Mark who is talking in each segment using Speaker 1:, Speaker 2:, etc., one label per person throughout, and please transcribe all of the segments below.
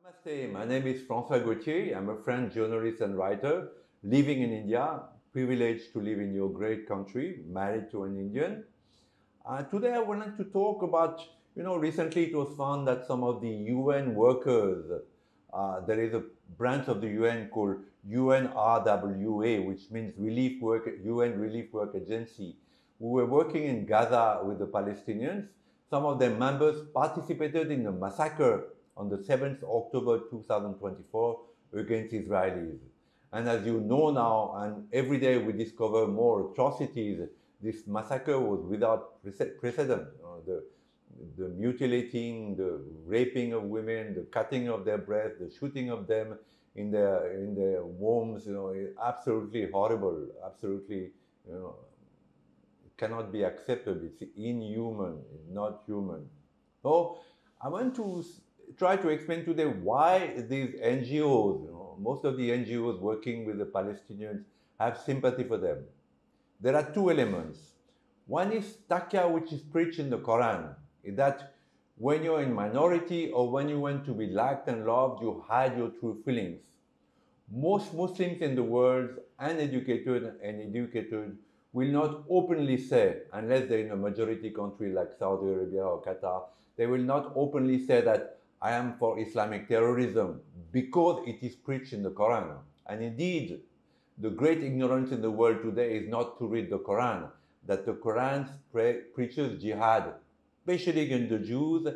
Speaker 1: Namaste, my name is François Gauthier. I'm a French journalist and writer living in India, privileged to live in your great country, married to an Indian. Today I wanted to talk about, recently it was found that some of the UN workers, there is a branch of the UN called UNRWA, which means UN Relief Work Agency, who were working in Gaza with the Palestinians. Some of their members participated in a massacre on the 7th October 2024 against Israelis. And as you know now, and every day we discover more atrocities, this massacre was without precedent. The mutilating, the raping of women, the cutting of their breasts, the shooting of them in their wombs, absolutely horrible, absolutely, you know, cannot be accepted. It's inhuman, not human. So I want to try to explain today why these NGOs, most of the NGOs working with the Palestinians, have sympathy for them. There are two elements. One is taqiyya, which is preached in the Quran, is that when you're in minority or when you want to be liked and loved, you hide your true feelings. Most Muslims in the world, uneducated and educated, will not openly say, unless they're in a majority country like Saudi Arabia or Qatar, they will not openly say that I am for Islamic terrorism because it is preached in the Quran. And indeed, the great ignorance in the world today is not to read the Quran, that the Quran preaches jihad, especially against the Jews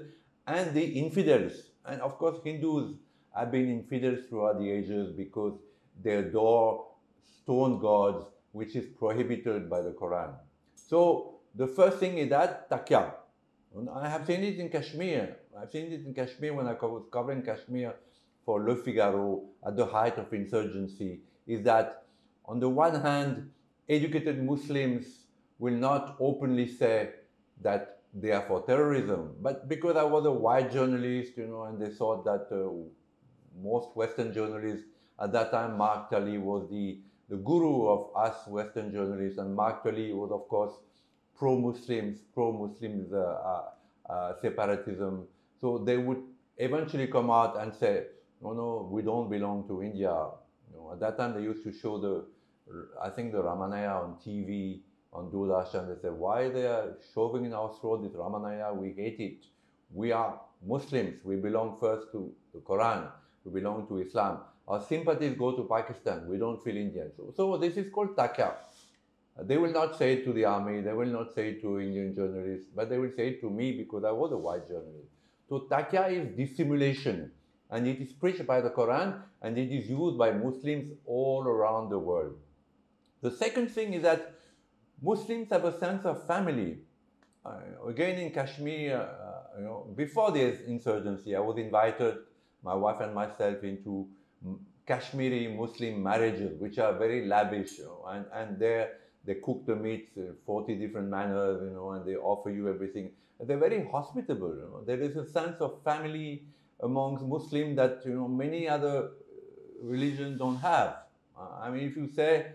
Speaker 1: and the infidels. And of course, Hindus have been infidels throughout the ages because they adore stone gods, which is prohibited by the Quran. So the first thing is that taqiyya. I have seen it in Kashmir. I've seen it in Kashmir when I was covering Kashmir for Le Figaro at the height of insurgency, is that on the one hand, educated Muslims will not openly say that they are for terrorism. But because I was a white journalist, and they thought that most Western journalists at that time, Mark Tully was the guru of us Western journalists, and Mark Tully was, of course, pro-Muslims, separatism. So they would eventually come out and say, no, we don't belong to India. At that time, they used to show I think the Ramanaya on TV, on Doordarshan. They said, why they are shoving in our throat this Ramanaya? We hate it. We are Muslims. We belong first to the Quran. We belong to Islam. Our sympathies go to Pakistan. We don't feel Indian. So this is called taqiyya. They will not say it to the army. They will not say it to Indian journalists, but they will say it to me because I was a white journalist. So taqiyya is dissimulation, and it is preached by the Quran, and it is used by Muslims all around the world. The second thing is that Muslims have a sense of family. Again, in Kashmir, before this insurgency, I was invited, my wife and myself, into Kashmiri Muslim marriages, which are very lavish, and they cook the meat 40 different manners, and they offer you everything. And they're very hospitable. There is a sense of family amongst Muslims that many other religions don't have. I mean, if you say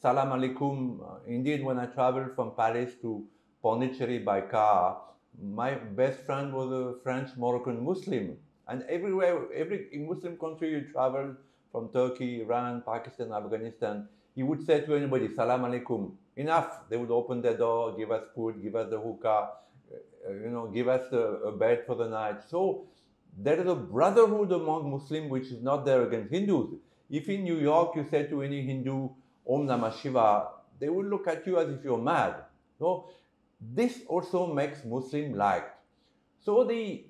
Speaker 1: Salam alaikum, indeed, when I traveled from Paris to Pondicherry by car, my best friend was a French Moroccan Muslim. And everywhere, every Muslim country you travel, from Turkey, Iran, Pakistan, Afghanistan, he would say to anybody, Salam alaikum. Enough. They would open their door, give us food, give us the hookah, give us a bed for the night. So there is a brotherhood among Muslims which is not there against Hindus. If in New York you say to any Hindu, Om Namah Shiva, they will look at you as if you're mad. So this also makes Muslim liked. So the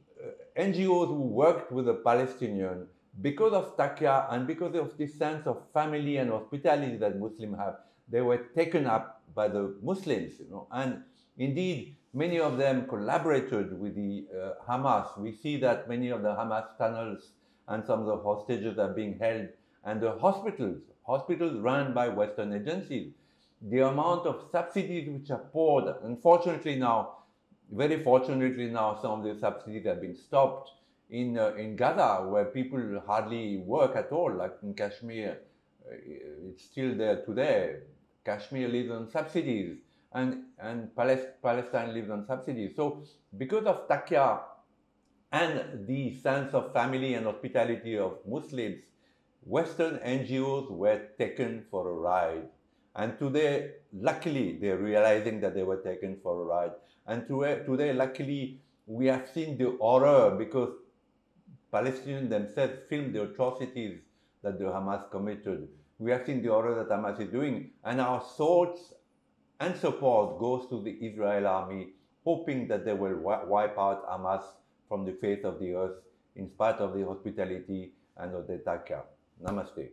Speaker 1: NGOs who worked with the Palestinians, because of taqiyya and because of this sense of family and hospitality that Muslims have, they were taken up by the Muslims, and indeed many of them collaborated with the Hamas. We see that many of the Hamas tunnels and some of the hostages are being held, and the hospitals run by Western agencies. The amount of subsidies which are poured, unfortunately now, very fortunately now, some of the subsidies have been stopped in Gaza, where people hardly work at all, like in Kashmir. It's still there today. Kashmir lives on subsidies, and Palestine lives on subsidies. So because of taqiyya and the sense of family and hospitality of Muslims, Western NGOs were taken for a ride. And today, luckily, they're realizing that they were taken for a ride. And today, luckily, we have seen the horror because Palestinians themselves filmed the atrocities that the Hamas committed. We have seen the horror that Hamas is doing. And our thoughts and support goes to the Israel army, hoping that they will wipe out Hamas from the face of the earth in spite of the hospitality and of the Taka. Namaste.